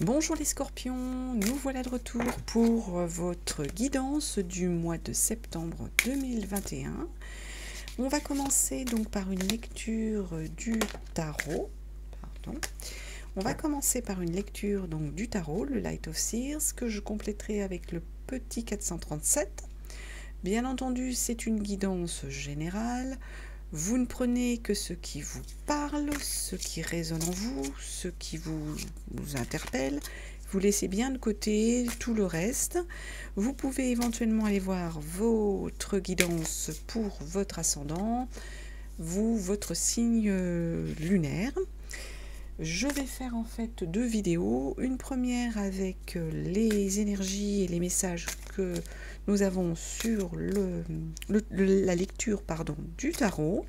Bonjour les scorpions, nous voilà de retour pour votre guidance du mois de septembre 2021. On va commencer donc par une lecture du tarot. On va commencer par une lecture donc du tarot, le Light of Seers, que je compléterai avec le petit 437. Bien entendu, c'est une guidance générale. Vous ne prenez que ce qui vous parle, ce qui résonne en vous, ce qui vous interpelle. Vous laissez bien de côté tout le reste. Vous pouvez éventuellement aller voir votre guidance pour votre ascendant, votre signe lunaire. Je vais faire en fait deux vidéos. Une première avec les énergies et les messages que nous avons sur la lecture du tarot.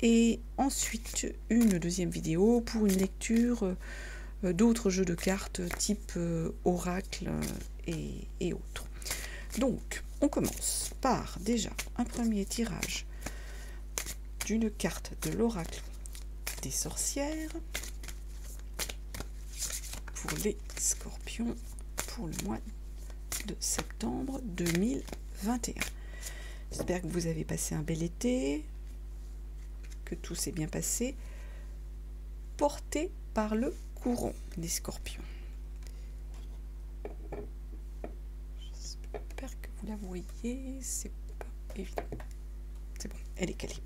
Et ensuite une deuxième vidéo pour une lecture d'autres jeux de cartes type oracle et autres. Donc on commence par déjà un premier tirage d'une carte de l'oracle des sorcières pour les scorpions pour le mois de septembre 2021. J'espère que vous avez passé un bel été, que tout s'est bien passé, porté par le courant des scorpions. J'espère que vous la voyez, c'est pas évident. C'est bon, elle est calée.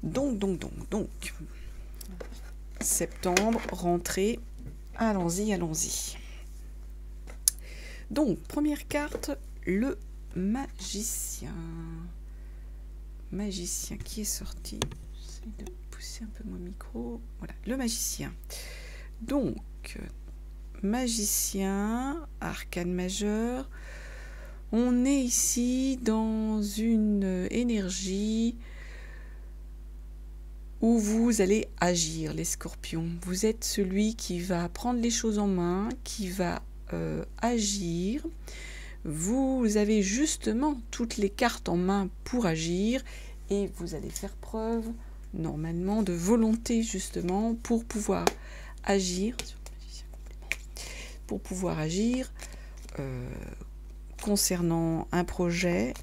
Donc, septembre, rentrée, allons-y. Donc, première carte, le magicien. Magicien qui est sorti. J'essaie de pousser un peu mon micro. Voilà, le magicien. Donc, magicien, arcane majeur. On est ici dans une énergie où vous allez agir, les scorpions. Vous êtes celui qui va prendre les choses en main, qui va agir. Vous avez justement toutes les cartes en main pour agir et vous allez faire preuve normalement de volonté justement pour pouvoir agir. Concernant un projet,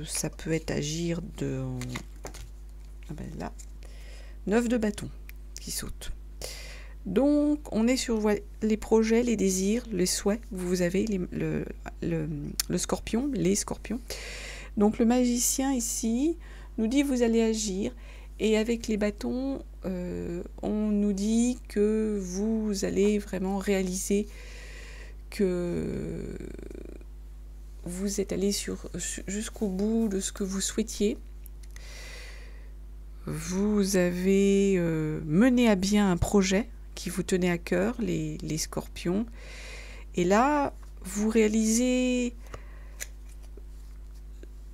ça peut être agir de... Ah ben là, 9 de bâton qui saute. Donc, on est sur les projets, les désirs, les souhaits. Vous avez le scorpion, les scorpions. Donc, le magicien ici nous dit vous allez agir. Et avec les bâtons, on nous dit que vous allez vraiment réaliser que vous êtes allé jusqu'au bout de ce que vous souhaitiez. Vous avez mené à bien un projet qui vous tenait à cœur, les scorpions. Et là, vous réalisez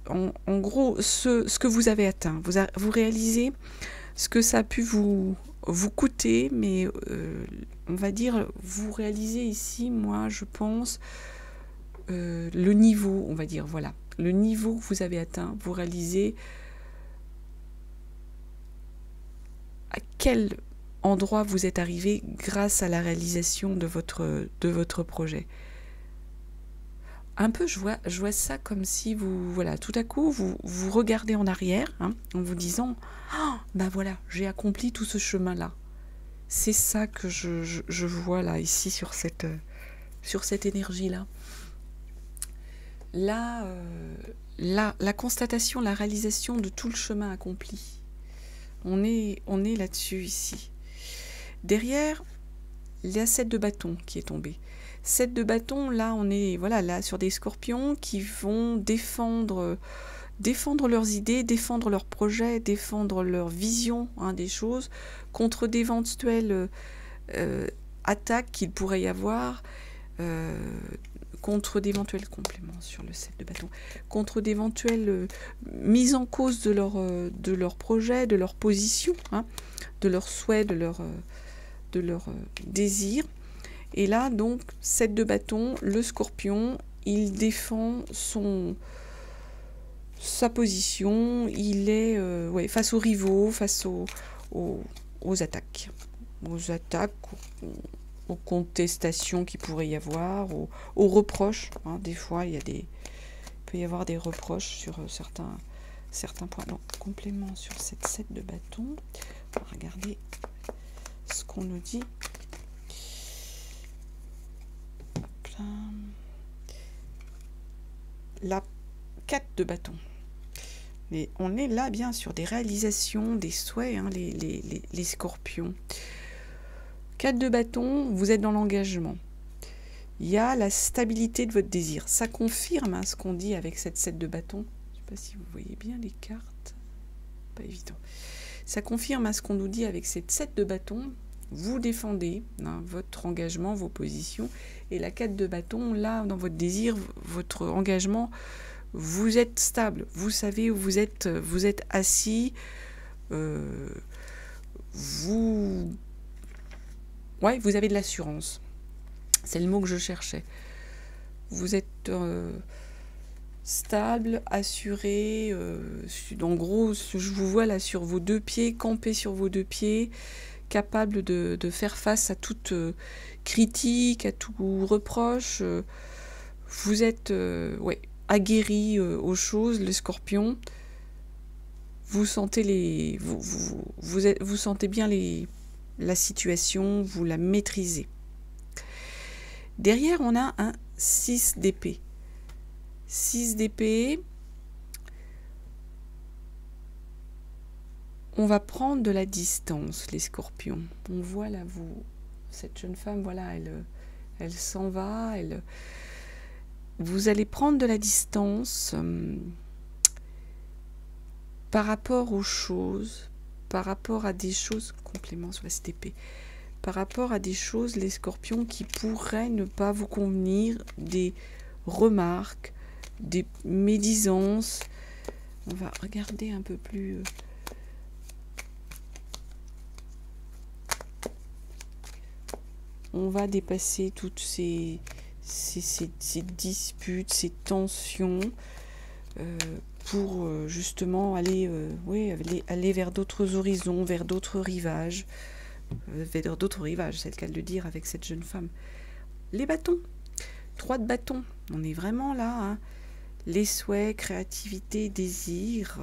en gros ce que vous avez atteint. Vous réalisez ce que ça a pu vous coûter, mais on va dire, vous réalisez ici, moi je pense, le niveau, on va dire, voilà. Le niveau que vous avez atteint, vous réalisez à quel endroit vous êtes arrivé grâce à la réalisation de votre projet. Un peu, je vois ça comme si vous, voilà, tout à coup, vous regardez en arrière, hein, en vous disant ah, ben voilà, j'ai accompli tout ce chemin-là. C'est ça que je vois là, ici, sur cette énergie-là. Là, la constatation, la réalisation de tout le chemin accompli. On est là-dessus ici. Derrière, il y a 7 de bâton qui est tombé. 7 de bâton, là, on est là sur des scorpions qui vont défendre leurs idées, défendre leurs projets, défendre leur vision des choses contre d'éventuelles attaques qu'il pourrait y avoir, contre d'éventuels compléments sur le 7 de bâton, contre d'éventuelles mises en cause de leur projet, de leur position, de leurs souhaits, de leur désir. Et là, donc, 7 de bâton, le scorpion, il défend sa position, il est face aux rivaux, face aux attaques. aux contestations qu'il pourrait y avoir, aux reproches. Hein. Des fois, il peut y avoir des reproches sur certains points. Donc, complément sur cette 7 de bâton. On va regarder ce qu'on nous dit. Hop là. La 4 de bâton. Mais on est là bien sur des réalisations, des souhaits, hein, les scorpions. 4 de bâton, vous êtes dans l'engagement. Il y a la stabilité de votre désir. Ça confirme hein, ce qu'on dit avec cette 7 de bâton. Je ne sais pas si vous voyez bien les cartes. Pas évident. Ça confirme hein, ce qu'on nous dit avec cette 7 de bâton. Vous défendez hein, votre engagement, vos positions. Et la 4 de bâton, là, dans votre désir, votre engagement, vous êtes stable. Vous savez où vous êtes assis. Vous avez de l'assurance. C'est le mot que je cherchais. Vous êtes stable, assuré. En gros, je vous vois là sur vos 2 pieds, campé sur vos 2 pieds, capable de faire face à toute critique, à tout reproche. Vous êtes aguerri aux choses, le scorpion. Vous sentez vous sentez bien la situation, vous la maîtrisez. Derrière, on a un 6 d'épée. 6 d'épée. On va prendre de la distance, les scorpions. On voit là, cette jeune femme, voilà, elle s'en va. Vous allez prendre de la distance par rapport aux choses, par rapport à des choses, complément sur cette épée, par rapport à des choses, les scorpions, qui pourraient ne pas vous convenir, des remarques, des médisances. On va regarder un peu plus. On va dépasser toutes ces disputes, ces tensions, pour justement aller vers d'autres horizons, vers d'autres rivages. C'est le cas de le dire avec cette jeune femme. Les bâtons, 3 de bâtons, on est vraiment là, hein. Les souhaits, créativité, désir.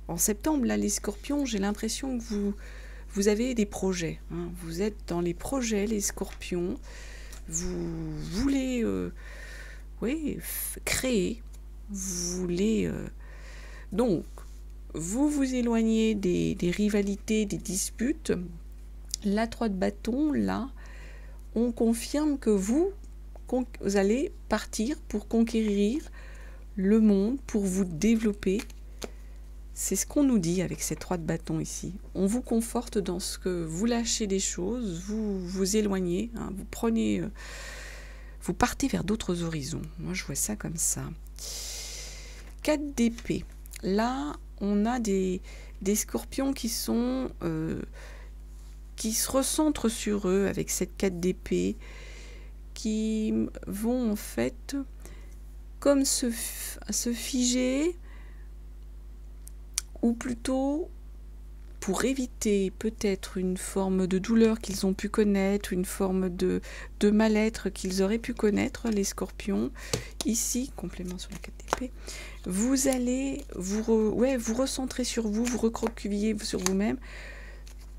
En septembre, là, les scorpions, j'ai l'impression que vous avez des projets, hein. Vous êtes dans les projets, les scorpions. Vous voulez créer, vous voulez... donc, vous vous éloignez des rivalités, des disputes. La 3 de bâton, là, on confirme que vous allez partir pour conquérir le monde, pour vous développer. C'est ce qu'on nous dit avec ces 3 de bâton ici. On vous conforte dans ce que vous lâchez des choses, vous vous éloignez, hein, vous partez vers d'autres horizons. Moi, je vois ça comme ça. 4 d'épée. Là, on a des scorpions qui se recentrent sur eux avec cette 4 d'épée, qui vont en fait comme se figer, ou plutôt pour éviter peut-être une forme de douleur qu'ils ont pu connaître, une forme de mal-être qu'ils auraient pu connaître, les scorpions. Ici, complément sur la 4 d'épée, vous allez vous recentrer sur vous, vous recroqueviller sur vous-même.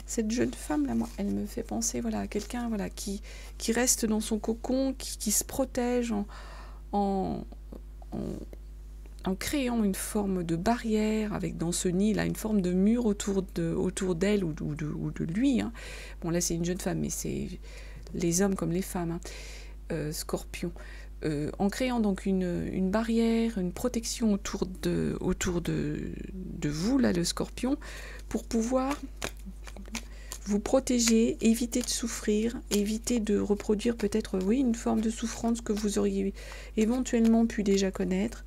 Cette jeune femme là, moi, elle me fait penser à quelqu'un qui reste dans son cocon, qui se protège en créant une forme de barrière, avec dans ce nid là une forme de mur autour d'elle ou de lui, hein. Bon, là c'est une jeune femme, mais c'est les hommes comme les femmes, hein. Scorpion, en créant donc une barrière, une protection autour de vous là, le scorpion, pour pouvoir vous protéger, éviter de souffrir, éviter de reproduire peut-être une forme de souffrance que vous auriez éventuellement pu déjà connaître.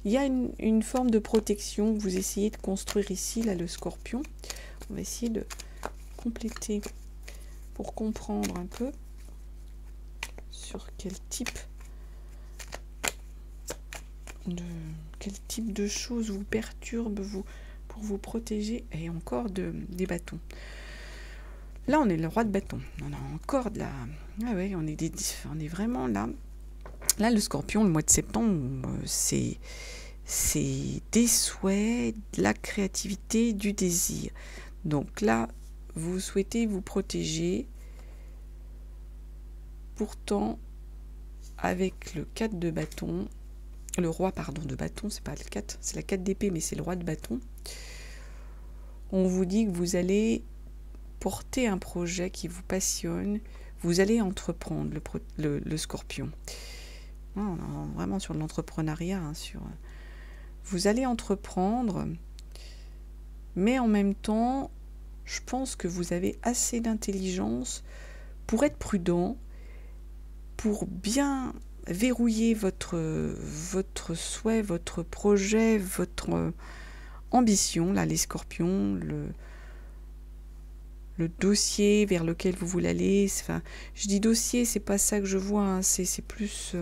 Il y a une forme de protection que vous essayez de construire ici, là, le scorpion. On va essayer de compléter pour comprendre un peu sur quel type de choses vous perturbe pour vous protéger. Et encore des bâtons. Là, on est le roi de bâton. On a encore de la... Ah ouais, on est vraiment là. Là, le scorpion, le mois de septembre, c'est des souhaits, de la créativité, du désir. Donc là, vous souhaitez vous protéger. Pourtant, avec le 4 de bâton, le roi, pardon, de bâton, c'est pas le 4, c'est la 4 d'épée, mais c'est le roi de bâton. On vous dit que vous allez porter un projet qui vous passionne, vous allez entreprendre le scorpion. Non, on est vraiment sur l'entrepreneuriat, hein, vous allez entreprendre, mais en même temps, je pense que vous avez assez d'intelligence pour être prudent, pour bien verrouiller votre souhait, votre projet, votre ambition, là, les scorpions, le dossier vers lequel vous voulez aller. Enfin, je dis dossier, c'est pas ça que je vois, hein, c'est plus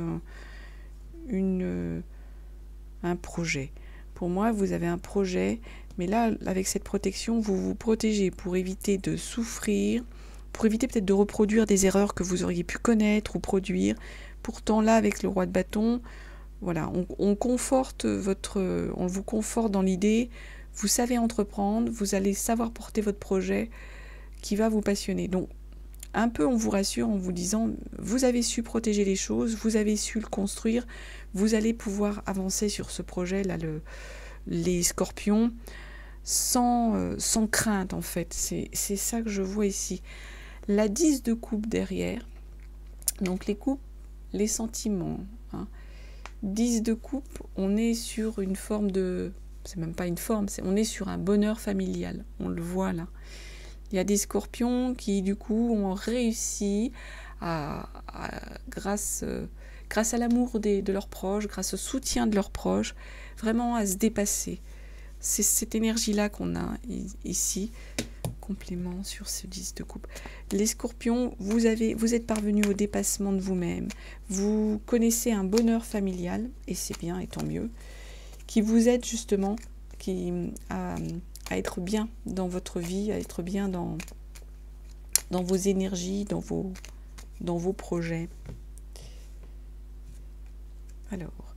un projet. Pour moi, vous avez un projet, mais là, avec cette protection, vous vous protégez pour éviter de souffrir, pour éviter peut-être de reproduire des erreurs que vous auriez pu connaître ou produire. Pourtant, là, avec le roi de bâton, voilà, on conforte on vous conforte dans l'idée, vous savez entreprendre, vous allez savoir porter votre projet qui va vous passionner. Donc, un peu, on vous rassure en vous disant, vous avez su protéger les choses, vous avez su le construire, vous allez pouvoir avancer sur ce projet-là, les scorpions, sans crainte, en fait. C'est ça que je vois ici. La 10 de coupe derrière, donc les coupes, les sentiments, hein. 10 de coupe, on est sur une forme de... C'est même pas une forme, on est sur un bonheur familial, on le voit là. Il y a des scorpions qui, du coup, ont réussi grâce à l'amour de leurs proches, grâce au soutien de leurs proches, vraiment à se dépasser. C'est cette énergie-là qu'on a ici, complément sur ce 10 de coupe. Les scorpions, vous êtes parvenus au dépassement de vous-même. Vous connaissez un bonheur familial, et c'est bien, et tant mieux, qui vous aide justement à être bien dans votre vie, à être bien dans vos énergies, dans vos projets. Alors,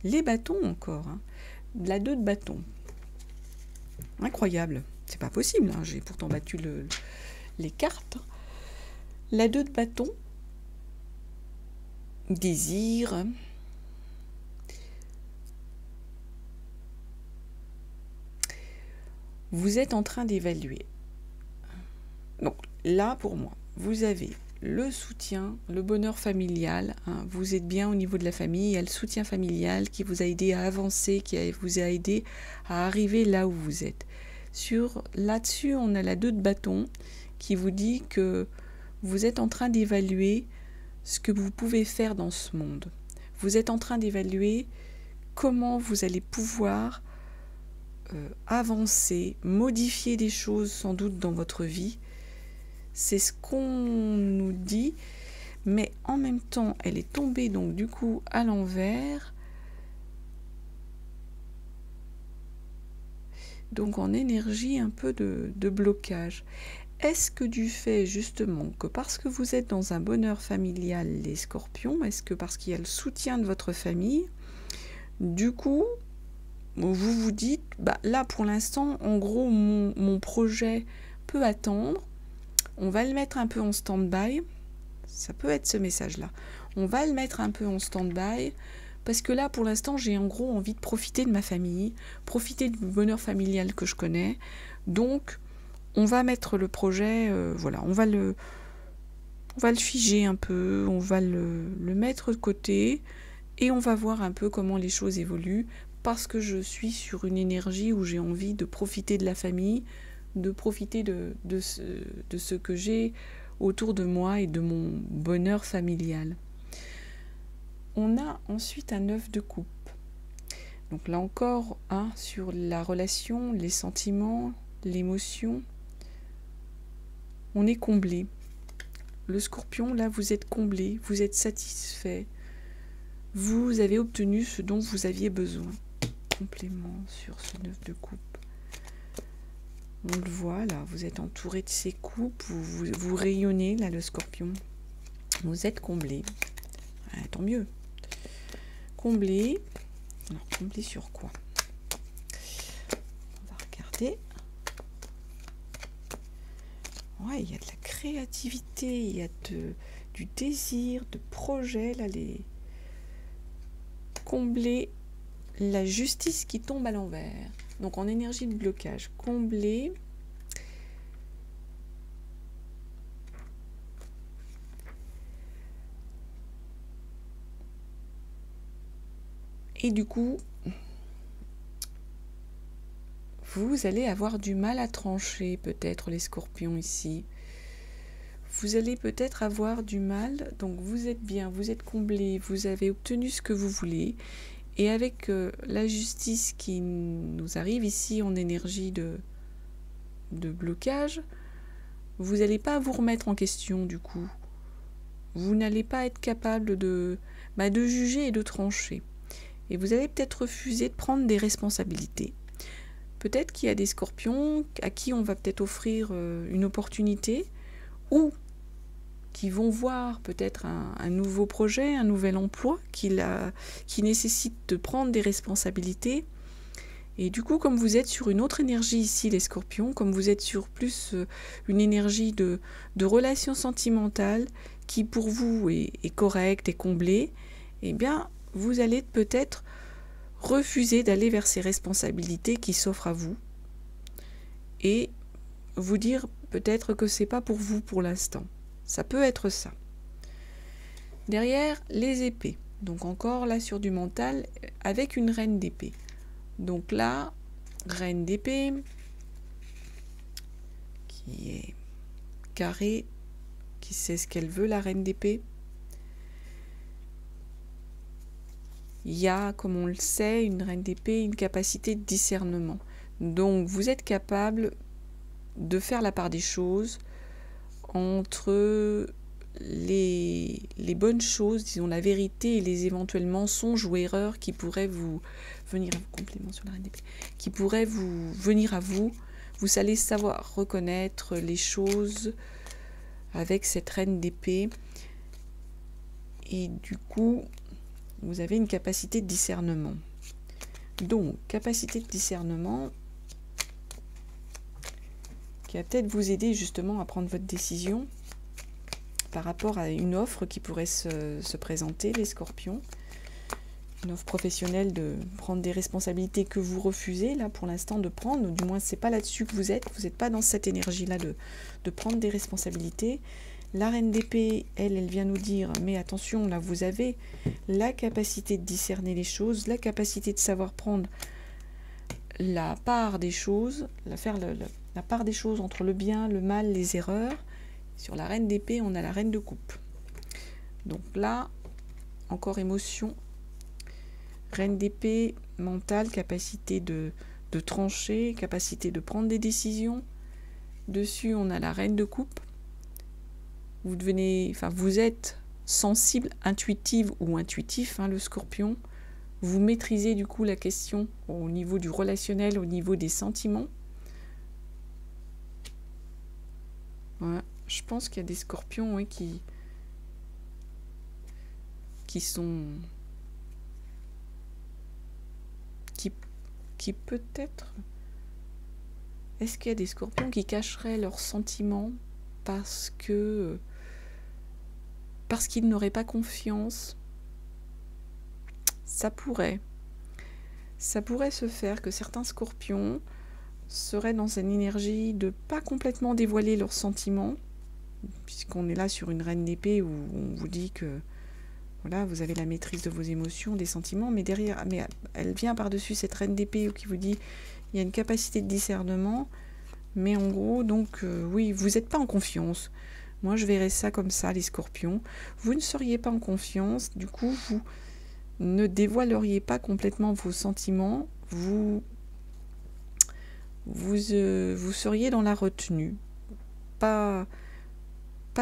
les bâtons encore, hein. La 2 de bâton. Incroyable, c'est pas possible, hein. J'ai pourtant battu les cartes. La 2 de bâton, désir, vous êtes en train d'évaluer. Donc là, pour moi, vous avez le soutien, le bonheur familial, hein, vous êtes bien au niveau de la famille, il y a le soutien familial qui vous a aidé à avancer, qui vous a aidé à arriver là où vous êtes. Là-dessus, on a la 2 de bâton qui vous dit que vous êtes en train d'évaluer ce que vous pouvez faire dans ce monde. Vous êtes en train d'évaluer comment vous allez pouvoir avancer, modifier des choses sans doute dans votre vie. C'est ce qu'on nous dit, mais en même temps, elle est tombée donc du coup à l'envers. Donc en énergie un peu de blocage. Est-ce que du fait justement que parce que vous êtes dans un bonheur familial, les scorpions, est-ce que parce qu'il y a le soutien de votre famille, du coup, vous vous dites, bah là pour l'instant, en gros, mon projet peut attendre, on va le mettre un peu en stand-by, ça peut être ce message-là, on va le mettre un peu en stand-by, parce que là pour l'instant j'ai en gros envie de profiter de ma famille, profiter du bonheur familial que je connais, donc on va mettre le projet, voilà, on va le figer un peu, on va le mettre de côté, et on va voir un peu comment les choses évoluent, parce que je suis sur une énergie où j'ai envie de profiter de la famille, de profiter de ce que j'ai autour de moi et de mon bonheur familial. On a ensuite un 9 de coupe. Donc là encore, hein, sur la relation, les sentiments, l'émotion, on est comblé. Le scorpion, là, vous êtes comblé, vous êtes satisfait. Vous avez obtenu ce dont vous aviez besoin. Complément sur ce 9 de coupe. On le voit là, vous êtes entouré de ces coupes, vous rayonnez là, le scorpion. Vous êtes comblé. Tant mieux. Comblé. Alors, comblé sur quoi? On va regarder. Ouais, il y a de la créativité, il y a du désir, de projet, là, combler la justice qui tombe à l'envers. Donc en énergie de blocage, combler et du coup, vous allez avoir du mal à trancher peut-être les scorpions ici. Vous allez peut-être avoir du mal, donc vous êtes bien, vous êtes comblé, vous avez obtenu ce que vous voulez. Et avec la justice qui nous arrive ici en énergie de blocage, vous n'allez pas vous remettre en question du coup. Vous n'allez pas être capable de juger et de trancher. Et vous allez peut-être refuser de prendre des responsabilités. Peut-être qu'il y a des scorpions à qui on va peut-être offrir une opportunité ou qui vont voir peut-être un nouveau projet, un nouvel emploi qui nécessite de prendre des responsabilités. Et du coup, comme vous êtes sur une autre énergie ici, les scorpions, comme vous êtes sur plus une énergie de relation sentimentale qui pour vous est correcte et comblée, eh bien, vous allez peut-être refuser d'aller vers ces responsabilités qui s'offrent à vous et vous dire peut-être que c'est pas pour vous pour l'instant. Ça peut être ça. Derrière, les épées. Donc encore là sur du mental avec une reine d'épée. Donc là, reine d'épée qui est carrée, qui sait ce qu'elle veut, la reine d'épée. Il y a, comme on le sait, une reine d'épée, une capacité de discernement. Donc vous êtes capable de faire la part des choses entre les bonnes choses, disons la vérité et les éventuels mensonges ou erreurs qui pourraient vous venir à vous, complément sur la reine d'épée, qui pourraient vous venir à vous. Vous allez savoir reconnaître les choses avec cette reine d'épée et du coup vous avez une capacité de discernement. Donc capacité de discernement qui va peut-être vous aider justement à prendre votre décision par rapport à une offre qui pourrait se présenter, les scorpions. Une offre professionnelle de prendre des responsabilités que vous refusez, là, pour l'instant, de prendre. Du moins, c'est pas là-dessus que vous n'êtes pas dans cette énergie-là de prendre des responsabilités. La reine d'épée, elle vient nous dire, mais attention, là, vous avez la capacité de discerner les choses, la capacité de savoir prendre la part des choses, faire la part des choses entre le bien, le mal, les erreurs. Sur la reine d'épée, on a la reine de coupe. Donc là, encore émotion. Reine d'épée, mentale, capacité de trancher, capacité de prendre des décisions. Dessus, on a la reine de coupe. Vous êtes sensible, intuitive ou intuitif, le scorpion. Vous maîtrisez du coup la question au niveau du relationnel, au niveau des sentiments. Voilà. Je pense qu'il y a des scorpions qui sont... qui peut-être... Est-ce qu'il y a des scorpions qui cacheraient leurs sentiments parce qu'ils n'auraient pas confiance? Ça pourrait se faire que certains scorpions seraient dans une énergie de pas complètement dévoiler leurs sentiments, puisqu'on est là sur une reine d'épée où on vous dit que voilà, vous avez la maîtrise de vos émotions, des sentiments, mais derrière, elle vient par-dessus cette reine d'épée qui vous dit il y a une capacité de discernement, mais en gros, donc oui, vous n'êtes pas en confiance. Moi, je verrais ça comme ça, les scorpions. Vous ne seriez pas en confiance, du coup, vous ne dévoileriez pas complètement vos sentiments, vous seriez dans la retenue, pas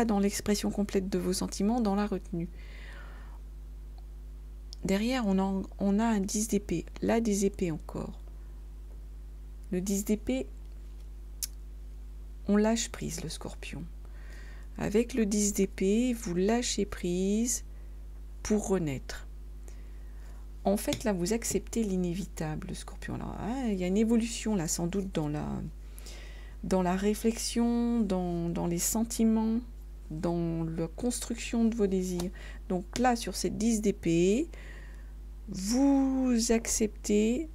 dans l'expression complète de vos sentiments, dans la retenue. Derrière, on a un 10 d'épée, là des épées encore. Le 10 d'épée, on lâche prise, le Scorpion. Avec le 10 d'épée, vous lâchez prise pour renaître. En fait, là, vous acceptez l'inévitable, le Scorpion. Alors, hein, il y a une évolution, là, sans doute, dans la réflexion, dans les sentiments, dans la construction de vos désirs. Donc là, sur ces 10 d'épée, vous acceptez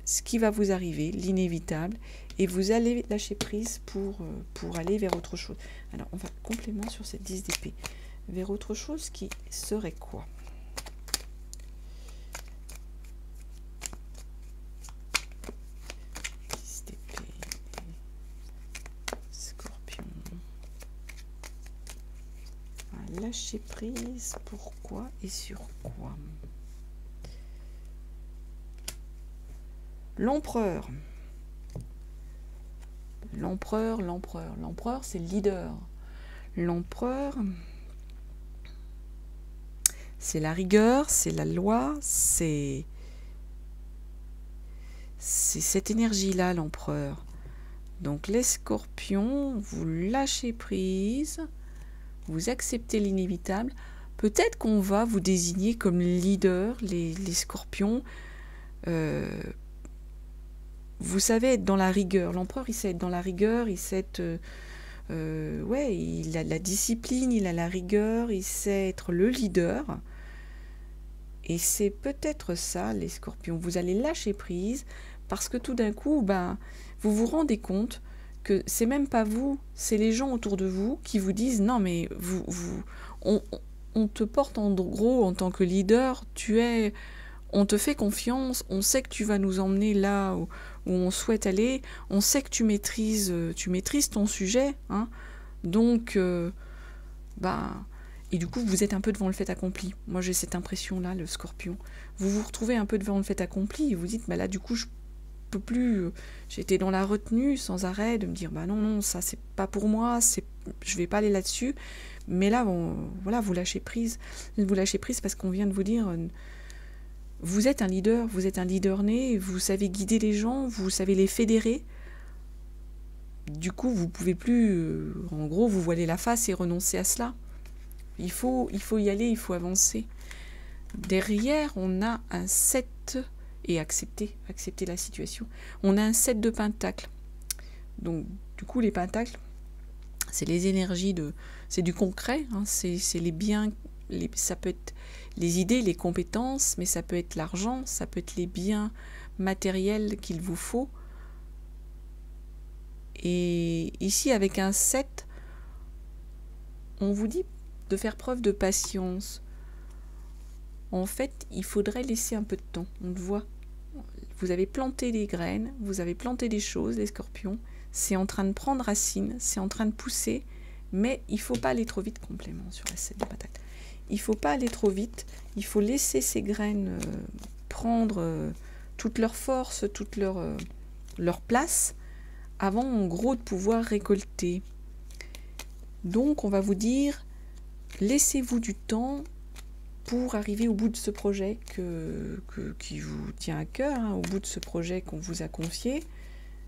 ce qui va vous arriver, l'inévitable, et vous allez lâcher prise pour aller vers autre chose. Alors, on va complément sur ces 10 d'épée. Vers autre chose qui serait quoi? Lâcher prise, pourquoi et sur quoi? L'empereur. L'empereur, c'est le leader. L'empereur, c'est la rigueur, c'est la loi, c'est cette énergie-là, l'empereur. Donc les scorpions, vous lâchez prise, vous acceptez l'inévitable. Peut-être qu'on va vous désigner comme leader, les scorpions. Vous savez être dans la rigueur. L'empereur, il sait être dans la rigueur, il sait être... ouais, il a la discipline, il a la rigueur, il sait être le leader. Et c'est peut-être ça, les scorpions. Vous allez lâcher prise parce que tout d'un coup, ben, vous vous rendez compte que c'est même pas vous, c'est les gens autour de vous qui vous disent non mais on te porte en gros en tant que leader, on te fait confiance, on sait que tu vas nous emmener là où on souhaite aller, on sait que tu maîtrises ton sujet, hein, donc et du coup vous êtes un peu devant le fait accompli. Moi j'ai cette impression là, le scorpion, vous vous retrouvez un peu devant le fait accompli et vous dites bah là du coup je peux plus, j'étais dans la retenue sans arrêt de me dire bah non ça c'est pas pour moi, je vais pas aller là-dessus, mais là voilà, vous lâchez prise parce qu'on vient de vous dire vous êtes un leader né, vous savez guider les gens, vous savez les fédérer. Du coup vous pouvez plus en gros vous voiler la face et renoncer à cela. Il faut y aller, il faut avancer. Derrière on a un 7 et accepter la situation. On a un 7 de pentacles. Donc, du coup, les pentacles, c'est les énergies c'est du concret, hein, c'est les biens, ça peut être les idées, les compétences, mais ça peut être l'argent, ça peut être les biens matériels qu'il vous faut. Et ici, avec un 7, on vous dit de faire preuve de patience. En fait, il faudrait laisser un peu de temps, on le voit. Vous avez planté des graines, vous avez planté des choses, les scorpions. C'est en train de prendre racine, c'est en train de pousser, mais il ne faut pas aller trop vite, complément sur la 7 de patates. Il ne faut pas aller trop vite, il faut laisser ces graines prendre toute leur force, toute leur place, avant en gros de pouvoir récolter. Donc on va vous dire, laissez-vous du temps pour arriver au bout de ce projet qui vous tient à cœur, hein, au bout de ce projet qu'on vous a confié.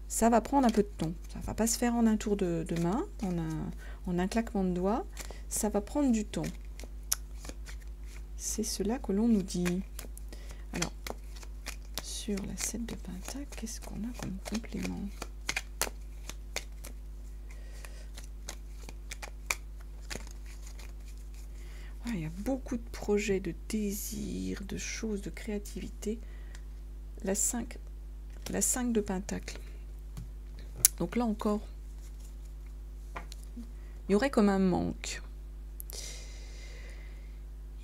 Ça va prendre un peu de temps. Ça ne va pas se faire en un tour de main, en un claquement de doigts. Ça va prendre du temps. C'est cela que l'on nous dit. Alors, sur la 7 de pentacle, qu'est-ce qu'on a comme complément ? Il y a beaucoup de projets, de désirs, de choses, de créativité. La 5 de pentacle. Donc là encore, il y aurait comme un manque.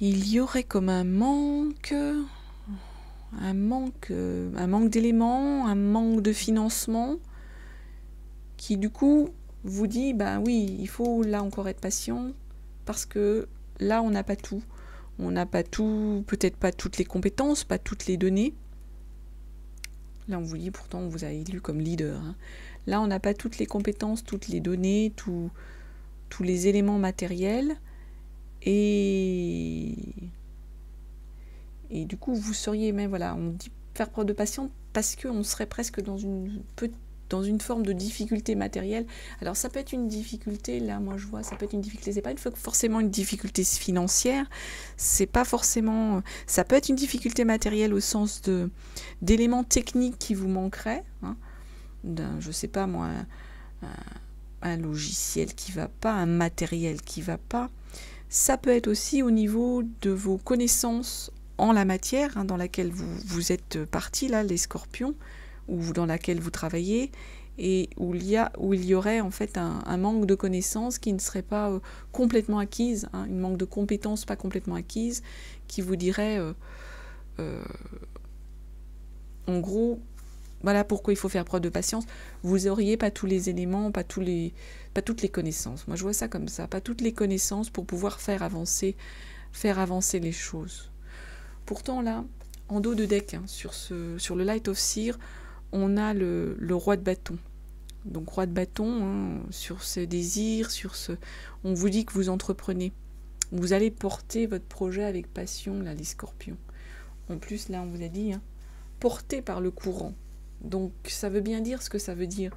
Il y aurait comme un manque d'éléments, un manque de financement qui du coup vous dit, ben oui, il faut là encore être patient parce que là, on n'a pas tout. On n'a pas tout, peut-être pas toutes les compétences, pas toutes les données. Là, on vous dit, pourtant, on vous a élu comme leader. Hein. Là, on n'a pas toutes les compétences, toutes les données, tous les éléments matériels. Et du coup, vous seriez même, voilà, on dit faire preuve de patience parce qu'on serait presque dans dans une forme de difficulté matérielle. Alors ça peut être une difficulté, là moi je vois, ça peut être une difficulté, c'est pas forcément une difficulté financière, c'est pas forcément, ça peut être une difficulté matérielle au sens d'éléments techniques qui vous manqueraient, hein, je sais pas moi, un logiciel qui va pas, un matériel qui va pas. Ça peut être aussi au niveau de vos connaissances en la matière, hein, dans laquelle vous êtes partis, là, les scorpions, ou dans laquelle vous travaillez, et où il y aurait en fait un manque de connaissances qui ne serait pas complètement acquise, hein, une manque de compétences pas complètement acquises, qui vous dirait, en gros, voilà pourquoi il faut faire preuve de patience. Vous n'auriez pas tous les éléments, pas toutes les connaissances. Moi, je vois ça comme ça, pas toutes les connaissances pour pouvoir faire avancer les choses. Pourtant, là, en dos de deck, hein, sur le Light of Seer, on a le roi de bâton. Donc, roi de bâton, hein, sur ce désir, on vous dit que vous entreprenez. Vous allez porter votre projet avec passion, là, les scorpions. En plus, là, on vous a dit, hein, porté par le courant. Donc, ça veut bien dire ce que ça veut dire.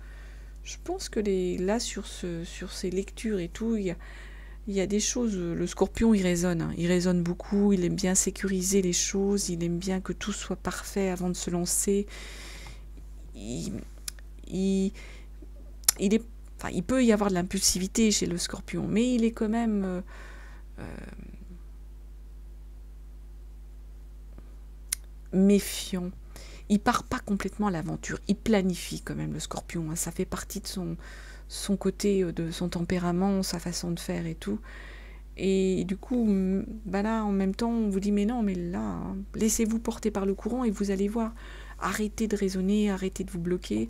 Je pense que là, sur ces lectures et tout, il y a des choses. Le scorpion, il résonne. Hein. Il résonne beaucoup. Il aime bien sécuriser les choses. Il aime bien que tout soit parfait avant de se lancer. Il peut y avoir de l'impulsivité chez le scorpion, mais il est quand même méfiant. Il part pas complètement à l'aventure, il planifie quand même le scorpion, hein. Ça fait partie de son côté, de son tempérament, sa façon de faire et tout. Et du coup, bah là, en même temps, on vous dit, mais non, mais là, hein, laissez-vous porter par le courant et vous allez voir. Arrêtez de raisonner, arrêtez de vous bloquer.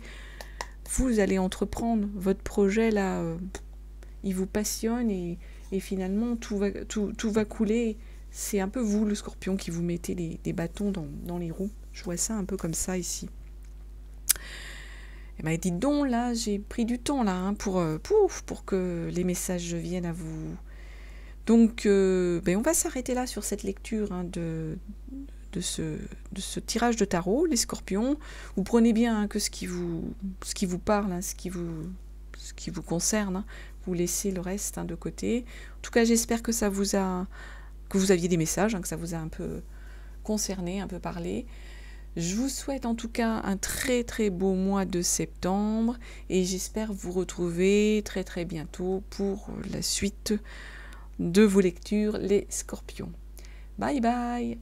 Vous allez entreprendre votre projet, là, il vous passionne et finalement, tout va couler. C'est un peu vous, le scorpion, qui vous mettez des bâtons dans les roues. Je vois ça un peu comme ça ici. Et bien, dites donc, là, j'ai pris du temps, là, hein, pour que les messages viennent à vous. Donc, on va s'arrêter là sur cette lecture, hein, de ce tirage de tarot, les scorpions. Vous prenez bien, hein, que ce qui vous parle, hein, ce qui vous concerne, hein. Vous laissez le reste, hein, de côté. En tout cas, j'espère que que vous aviez des messages, hein, que ça vous a un peu concerné, un peu parlé. Je vous souhaite en tout cas un très très beau mois de septembre et j'espère vous retrouver très très bientôt pour la suite de vos lectures, les scorpions. Bye bye!